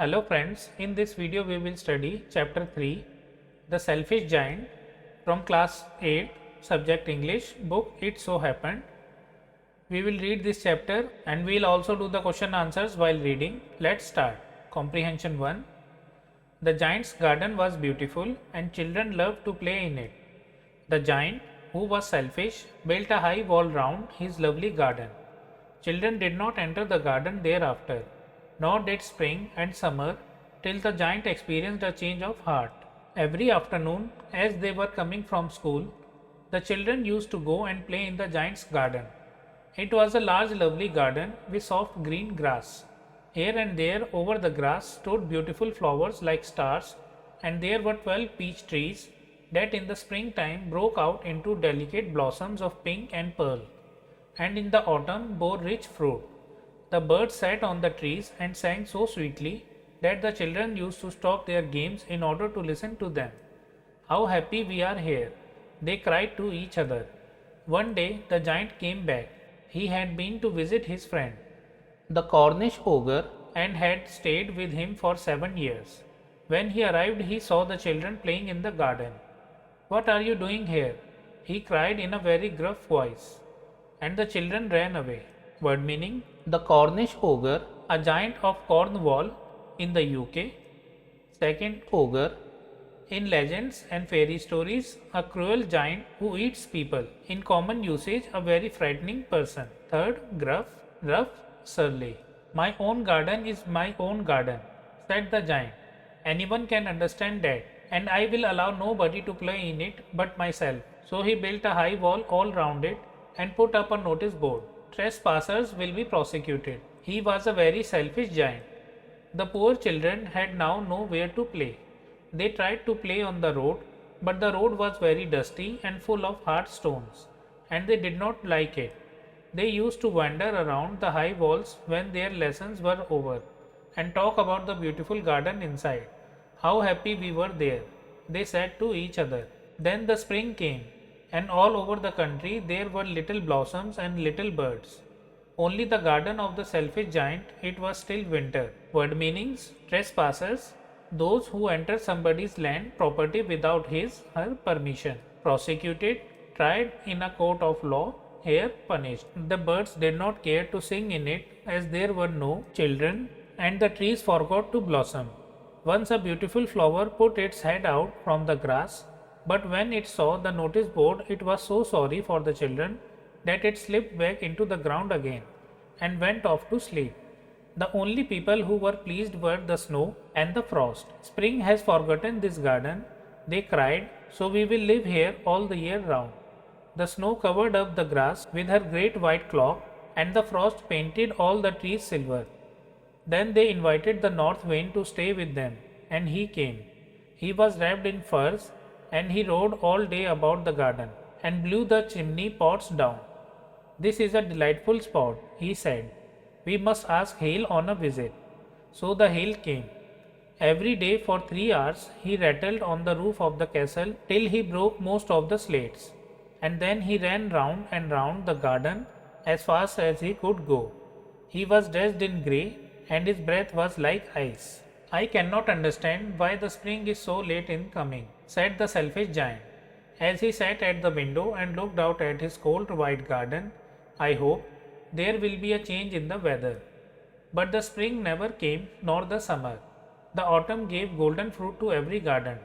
Hello friends, in this video we will study chapter 3, The Selfish Giant from class 8, subject English, book It So Happened. We will read this chapter and we will also do the question answers while reading. Let's start. Comprehension 1. The giant's garden was beautiful and children loved to play in it. The giant, who was selfish, built a high wall round his lovely garden. Children did not enter the garden thereafter, nor did spring and summer, till the giant experienced a change of heart. Every afternoon, as they were coming from school, the children used to go and play in the giant's garden. It was a large, lovely garden with soft green grass. Here and there over the grass stood beautiful flowers like stars, and there were 12 peach trees that in the springtime broke out into delicate blossoms of pink and pearl, and in the autumn bore rich fruit. The birds sat on the trees and sang so sweetly that the children used to stop their games in order to listen to them. "How happy we are here," they cried to each other. One day the giant came back. He had been to visit his friend, the Cornish ogre, and had stayed with him for 7 years. When he arrived, he saw the children playing in the garden. "What are you doing here?" he cried in a very gruff voice, and the children ran away. Word meaning: the Cornish ogre, a giant of Cornwall in the UK. Second, ogre. In legends and fairy stories, a cruel giant who eats people. In common usage, a very frightening person. Third, gruff, rough, surly. "My own garden is my own garden," said the giant. "Anyone can understand that, and I will allow nobody to play in it but myself." So he built a high wall all round it and put up a notice board: "Trespassers will be prosecuted." He was a very selfish giant. The poor children had now nowhere to play. They tried to play on the road, but the road was very dusty and full of hard stones, and they did not like it. They used to wander around the high walls when their lessons were over and talk about the beautiful garden inside. "How happy we were there," they said to each other. Then the spring came, and all over the country there were little blossoms and little birds. Only the garden of the selfish giant, it was still winter. Word meanings: trespassers, those who enter somebody's land property without his/her permission. Prosecuted, tried in a court of law, here punished. The birds did not care to sing in it as there were no children, and the trees forgot to blossom. Once a beautiful flower put its head out from the grass, but when it saw the notice board it was so sorry for the children that it slipped back into the ground again and went off to sleep. The only people who were pleased were the snow and the frost. "Spring has forgotten this garden," they cried, "so we will live here all the year round." The snow covered up the grass with her great white cloak, and the frost painted all the trees silver. Then they invited the north wind to stay with them, and he came. He was wrapped in furs, and he rode all day about the garden and blew the chimney pots down. "This is a delightful spot," he said. "We must ask Hail on a visit." So the Hail came. Every day for 3 hours he rattled on the roof of the castle till he broke most of the slates, and then he ran round and round the garden as fast as he could go. He was dressed in grey, and his breath was like ice. "I cannot understand why the spring is so late in coming," said the selfish giant, as he sat at the window and looked out at his cold white garden. "I hope there will be a change in the weather." But the spring never came, nor the summer. The autumn gave golden fruit to every garden,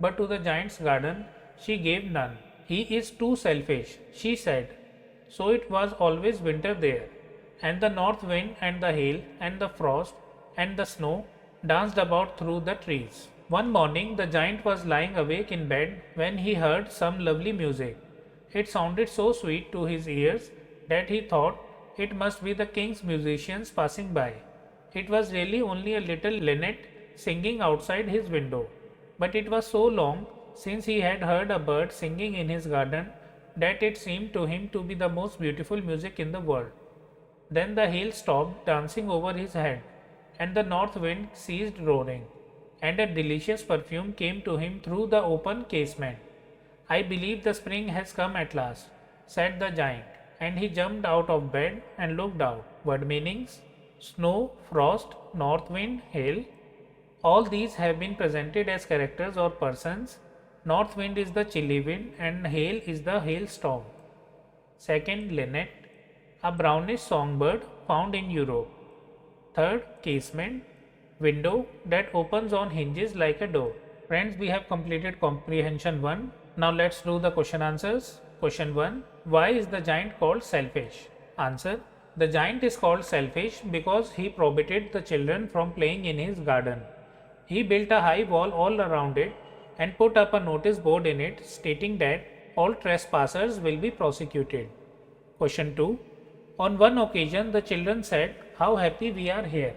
but to the giant's garden she gave none. "He is too selfish," she said. So it was always winter there, and the north wind and the hail and the frost and the snow danced about through the trees. One morning the giant was lying awake in bed when he heard some lovely music. It sounded so sweet to his ears that he thought it must be the king's musicians passing by. It was really only a little linnet singing outside his window, but it was so long since he had heard a bird singing in his garden that it seemed to him to be the most beautiful music in the world. Then the hail stopped dancing over his head, and the north wind ceased roaring, and a delicious perfume came to him through the open casement. "I believe the spring has come at last," said the giant, and he jumped out of bed and looked out. Word meanings: snow, frost, north wind, hail. All these have been presented as characters or persons. North wind is the chilly wind and hail is the hailstorm. Second, linnet, a brownish songbird found in Europe. Third, casement, window that opens on hinges like a door. Friends, we have completed Comprehension 1. Now let's do the question answers. Question 1. Why is the giant called selfish? Answer. The giant is called selfish because he prohibited the children from playing in his garden. He built a high wall all around it and put up a notice board in it stating that all trespassers will be prosecuted. Question 2. On one occasion, the children said, "How happy we are here."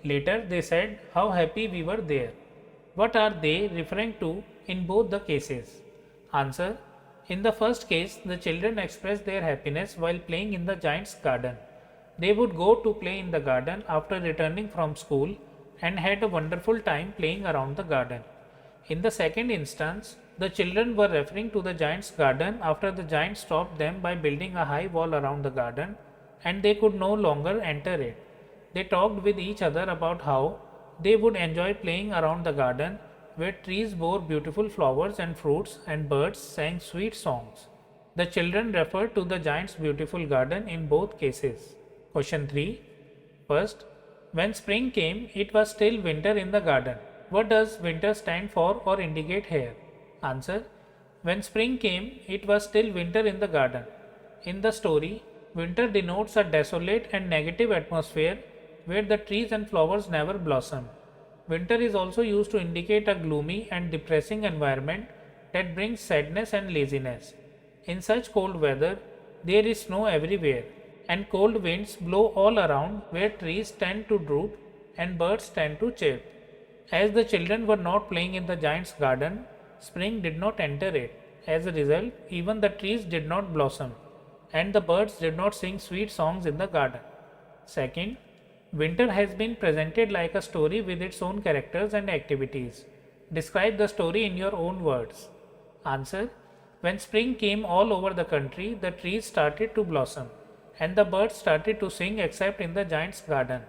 Later, they said, "How happy we were there." What are they referring to in both the cases? Answer. In the first case, the children expressed their happiness while playing in the giant's garden. They would go to play in the garden after returning from school and had a wonderful time playing around the garden. In the second instance, the children were referring to the giant's garden after the giant stopped them by building a high wall around the garden and they could no longer enter it. They talked with each other about how they would enjoy playing around the garden where trees bore beautiful flowers and fruits and birds sang sweet songs. The children referred to the giant's beautiful garden in both cases. Question 3. First, when spring came, it was still winter in the garden. What does winter stand for or indicate here? Answer. When spring came, it was still winter in the garden. In the story, winter denotes a desolate and negative atmosphere where the trees and flowers never blossom. Winter is also used to indicate a gloomy and depressing environment that brings sadness and laziness. In such cold weather, there is snow everywhere, and cold winds blow all around where trees tend to droop and birds tend to chirp. As the children were not playing in the giant's garden, spring did not enter it. As a result, even the trees did not blossom, and the birds did not sing sweet songs in the garden. Second, winter has been presented like a story with its own characters and activities. Describe the story in your own words. Answer. When spring came all over the country, the trees started to blossom and the birds started to sing except in the giant's garden,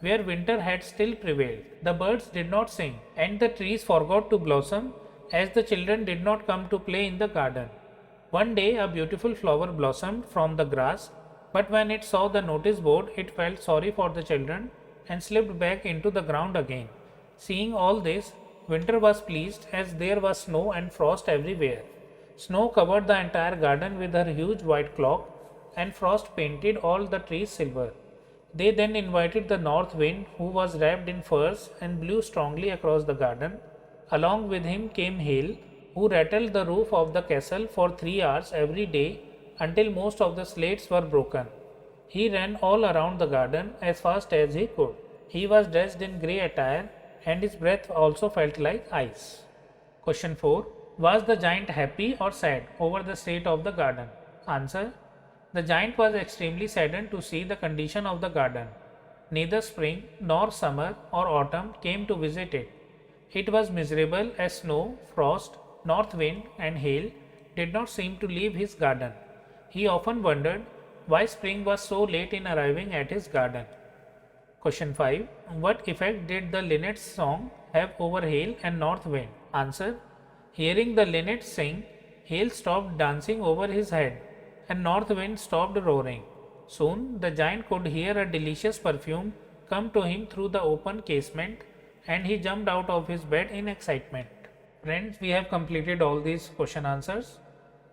where winter had still prevailed. The birds did not sing and the trees forgot to blossom as the children did not come to play in the garden. One day a beautiful flower blossomed from the grass, but when it saw the notice board, it felt sorry for the children and slipped back into the ground again. Seeing all this, winter was pleased as there was snow and frost everywhere. Snow covered the entire garden with her huge white cloak, and frost painted all the trees silver. They then invited the north wind, who was wrapped in furs and blew strongly across the garden. Along with him came hail, who rattled the roof of the castle for 3 hours every day until most of the slates were broken. He ran all around the garden as fast as he could. He was dressed in grey attire and his breath also felt like ice. Question 4. Was the giant happy or sad over the state of the garden? Answer. The giant was extremely saddened to see the condition of the garden. Neither spring nor summer or autumn came to visit it. It was miserable as snow, frost, north wind and hail did not seem to leave his garden. He often wondered why spring was so late in arriving at his garden. Question 5. What effect did the linnet's song have over hail and north wind? Answer. Hearing the linnet sing, hail stopped dancing over his head and north wind stopped roaring. Soon the giant could hear a delicious perfume come to him through the open casement and he jumped out of his bed in excitement. Friends, we have completed all these question answers.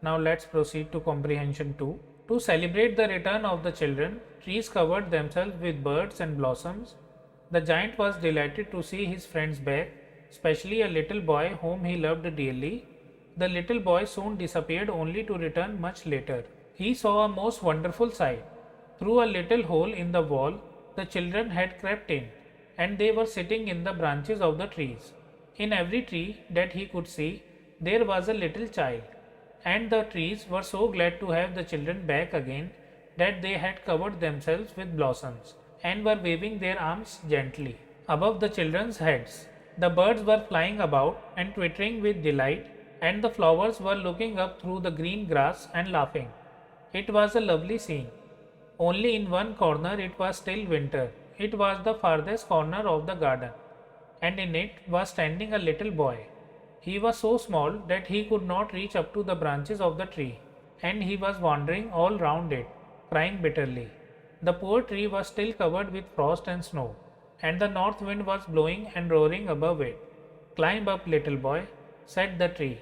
Now let's proceed to Comprehension 2. To celebrate the return of the children, trees covered themselves with birds and blossoms. The giant was delighted to see his friends back, especially a little boy whom he loved dearly. The little boy soon disappeared only to return much later. He saw a most wonderful sight. Through a little hole in the wall, the children had crept in, and they were sitting in the branches of the trees. In every tree that he could see, there was a little child, and the trees were so glad to have the children back again that they had covered themselves with blossoms and were waving their arms gently above the children's heads. The birds were flying about and twittering with delight, and the flowers were looking up through the green grass and laughing. It was a lovely scene. Only in one corner it was still winter. It was the farthest corner of the garden. and in it was standing a little boy. He was so small that he could not reach up to the branches of the tree, and he was wandering all round it, crying bitterly. The poor tree was still covered with frost and snow, and the north wind was blowing and roaring above it. "Climb up, little boy," said the tree,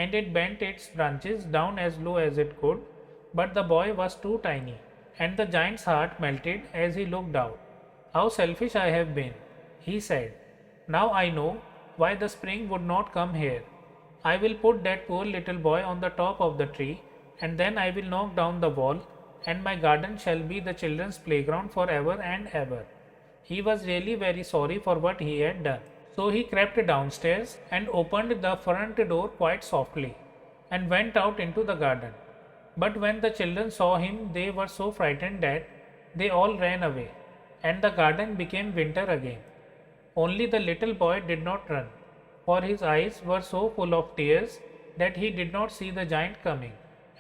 and it bent its branches down as low as it could, but the boy was too tiny, and the giant's heart melted as he looked out. "How selfish I have been," he said. "Now I know why the spring would not come here. I will put that poor little boy on the top of the tree, and then I will knock down the wall, and my garden shall be the children's playground forever and ever." He was really very sorry for what he had done. So he crept downstairs and opened the front door quite softly, and went out into the garden. But when the children saw him, they were so frightened that they all ran away, and the garden became winter again. Only the little boy did not run, for his eyes were so full of tears that he did not see the giant coming.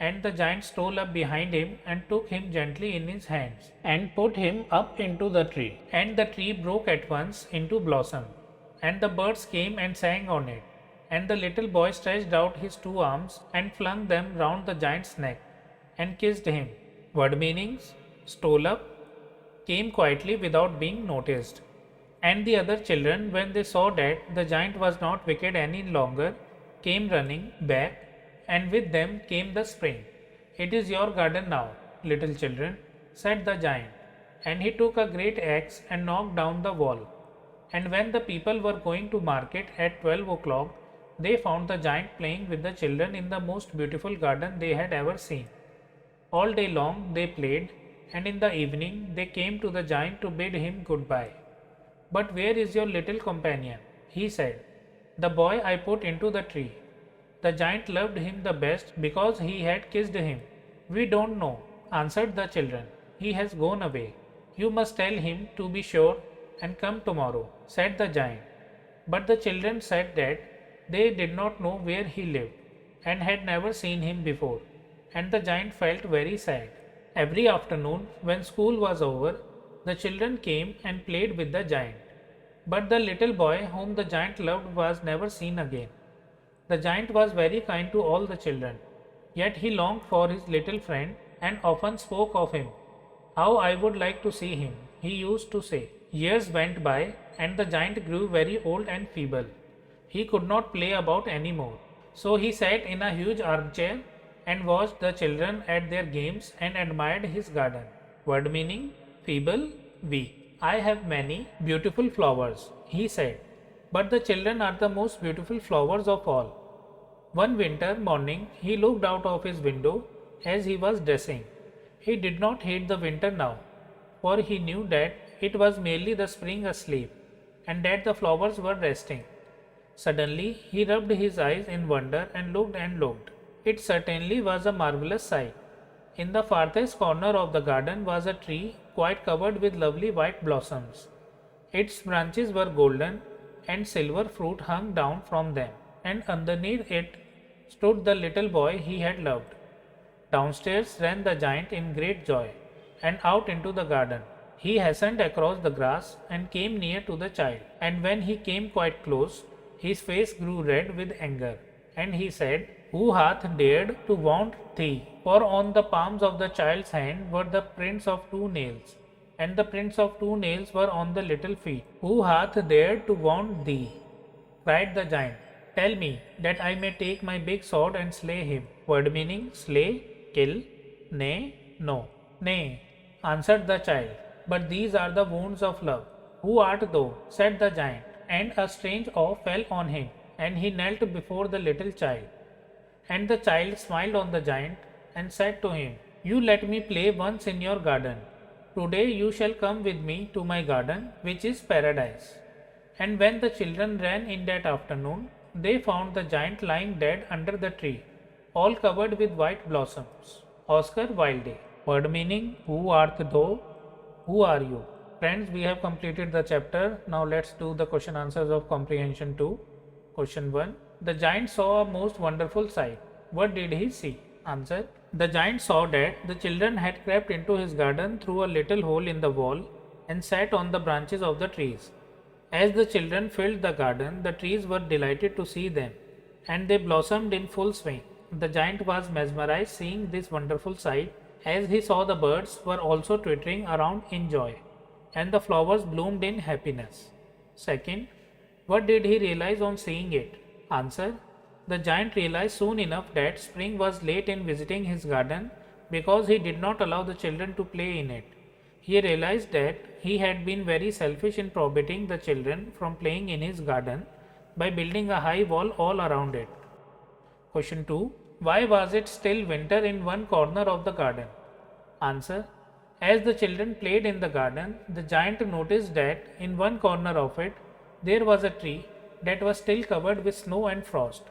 And the giant stole up behind him and took him gently in his hands and put him up into the tree. And the tree broke at once into blossom, and the birds came and sang on it. And the little boy stretched out his two arms and flung them round the giant's neck and kissed him. Word meanings: stole up, came quietly without being noticed. And the other children, when they saw that the giant was not wicked any longer, came running back, and with them came the spring. "It is your garden now, little children," said the giant, and he took a great axe and knocked down the wall. And when the people were going to market at 12 o'clock, they found the giant playing with the children in the most beautiful garden they had ever seen. All day long they played, and in the evening they came to the giant to bid him goodbye. "But where is your little companion?" he said. "The boy I put into the tree. The giant loved him the best because he had kissed him." "We don't know," answered the children. "He has gone away. You must tell him to be sure and come tomorrow," said the giant. But the children said that they did not know where he lived, and had never seen him before, and the giant felt very sad. Every afternoon, when school was over, the children came and played with the giant. But the little boy whom the giant loved was never seen again. The giant was very kind to all the children, yet he longed for his little friend and often spoke of him. "How I would like to see him," he used to say. Years went by, and the giant grew very old and feeble. He could not play about any more. So he sat in a huge armchair and watched the children at their games and admired his garden. Word meaning: feeble, weak. "I have many beautiful flowers," he said, "but the children are the most beautiful flowers of all." One winter morning he looked out of his window as he was dressing. He did not hate the winter now, for he knew that it was merely the spring asleep, and that the flowers were resting. Suddenly he rubbed his eyes in wonder and looked and looked. It certainly was a marvelous sight. In the farthest corner of the garden was a tree quite covered with lovely white blossoms. Its branches were golden, and silver fruit hung down from them, and underneath it stood the little boy he had loved. Downstairs ran the giant in great joy, and out into the garden. He hastened across the grass and came near to the child, and when he came quite close, his face grew red with anger, and he said, "Who hath dared to wound thee?" For on the palms of the child's hand were the prints of 2 nails, and the prints of 2 nails were on the little feet. "Who hath dared to wound thee?" cried the giant. "Tell me, that I may take my big sword and slay him." Word meaning: slay, kill. "Nay, no." "Nay," answered the child, "but these are the wounds of love." "Who art thou?" said the giant, and a strange awe fell on him, and he knelt before the little child. And the child smiled on the giant and said to him, "You let me play once in your garden. Today you shall come with me to my garden, which is paradise." And when the children ran in that afternoon, they found the giant lying dead under the tree, all covered with white blossoms. Oscar Wilde. Word meaning: who art thou? Who are you? Friends, we have completed the chapter. Now let's do the question answers of Comprehension II. Question 1. The giant saw a most wonderful sight. What did he see? Answer. The giant saw that the children had crept into his garden through a little hole in the wall and sat on the branches of the trees. As the children filled the garden, the trees were delighted to see them, and they blossomed in full swing. The giant was mesmerized seeing this wonderful sight, as he saw the birds were also twittering around in joy, and the flowers bloomed in happiness. Second, what did he realize on seeing it? Answer: the giant realized soon enough that spring was late in visiting his garden because he did not allow the children to play in it. He realized that he had been very selfish in prohibiting the children from playing in his garden by building a high wall all around it. Question 2. Why was it still winter in one corner of the garden? Answer: as the children played in the garden, the giant noticed that in one corner of it there was a tree that was still covered with snow and frost.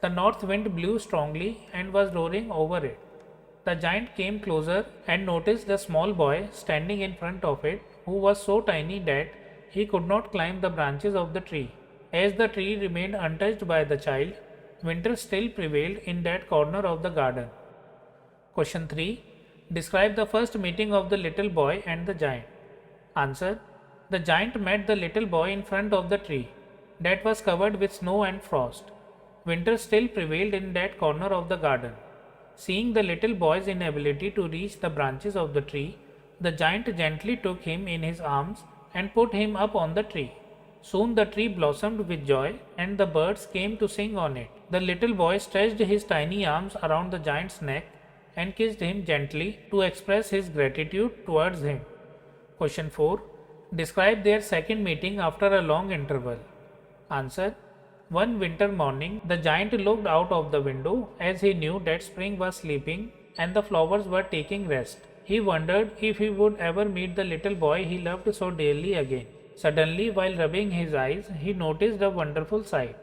The north wind blew strongly and was roaring over it. The giant came closer and noticed the small boy standing in front of it, who was so tiny that he could not climb the branches of the tree. As the tree remained untouched by the child, winter still prevailed in that corner of the garden. Question 3. Describe the first meeting of the little boy and the giant. Answer: the giant met the little boy in front of the tree that was covered with snow and frost. Winter still prevailed in that corner of the garden. Seeing the little boy's inability to reach the branches of the tree, the giant gently took him in his arms and put him up on the tree. Soon the tree blossomed with joy, and the birds came to sing on it. The little boy stretched his tiny arms around the giant's neck and kissed him gently to express his gratitude towards him. Question 4. Describe their second meeting after a long interval. Answer: one winter morning, the giant looked out of the window as he knew that spring was sleeping and the flowers were taking rest. He wondered if he would ever meet the little boy he loved so dearly again. Suddenly, while rubbing his eyes, he noticed a wonderful sight.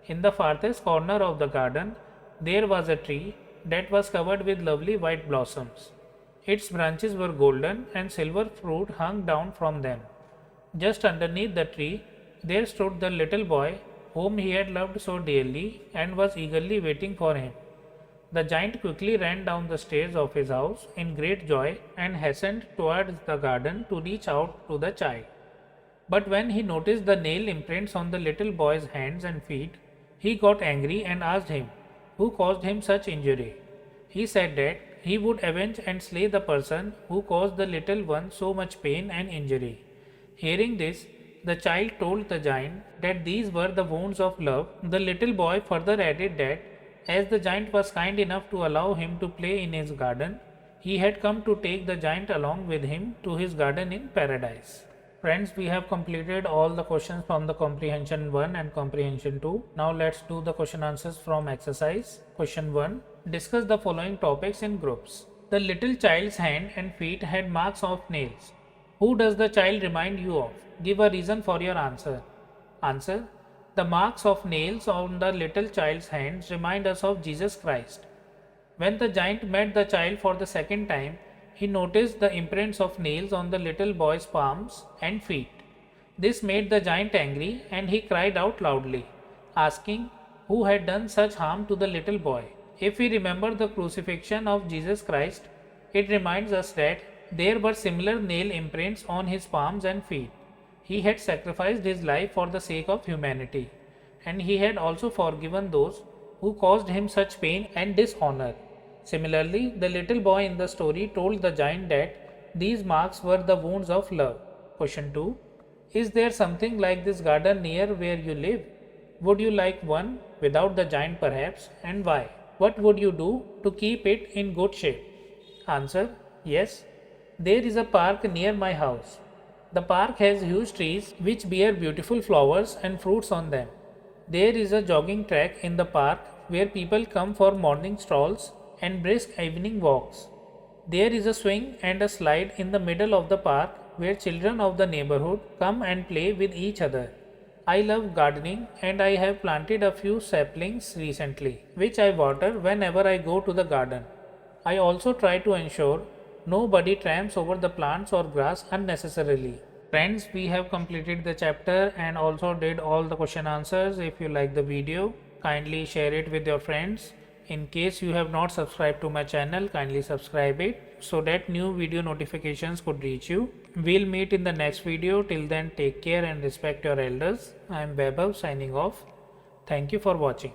In the farthest corner of the garden, there was a tree that was covered with lovely white blossoms. Its branches were golden and silver fruit hung down from them. Just underneath the tree, there stood the little boy whom he had loved so dearly and was eagerly waiting for him. The giant quickly ran down the stairs of his house in great joy and hastened towards the garden to reach out to the child. But when he noticed the nail imprints on the little boy's hands and feet, he got angry and asked him who caused him such injury. He said that he would avenge and slay the person who caused the little one so much pain and injury. Hearing this, the child told the giant that these were the wounds of love. The little boy further added that as the giant was kind enough to allow him to play in his garden, he had come to take the giant along with him to his garden in paradise. Friends, we have completed all the questions from the Comprehension I and Comprehension II. Now let's do the question answers from exercise. Question 1. Discuss the following topics in groups. The little child's hand and feet had marks of nails. Who does the child remind you of? Give a reason for your answer. Answer: the marks of nails on the little child's hands remind us of Jesus Christ. When the giant met the child for the second time, he noticed the imprints of nails on the little boy's palms and feet. This made the giant angry and he cried out loudly, asking who had done such harm to the little boy. If we remember the crucifixion of Jesus Christ, it reminds us that there were similar nail imprints on his palms and feet. He had sacrificed his life for the sake of humanity, and he had also forgiven those who caused him such pain and dishonor. Similarly, the little boy in the story told the giant that these marks were the wounds of love. Question 2. Is there something like this garden near where you live? Would you like one without the giant perhaps, and why? What would you do to keep it in good shape? Answer: yes. There is a park near my house. The park has huge trees which bear beautiful flowers and fruits on them. There is a jogging track in the park where people come for morning strolls and brisk evening walks. There is a swing and a slide in the middle of the park where children of the neighborhood come and play with each other. I love gardening and I have planted a few saplings recently, which I water whenever I go to the garden. I also try to ensure nobody tramps over the plants or grass unnecessarily. Friends, we have completed the chapter and also did all the question answers. If you like the video, kindly share it with your friends. In case you have not subscribed to my channel, kindly subscribe it. so that new video notifications could reach you. We'll meet in the next video. Till then, take care and respect your elders. I am Vaibhav signing off. Thank you for watching.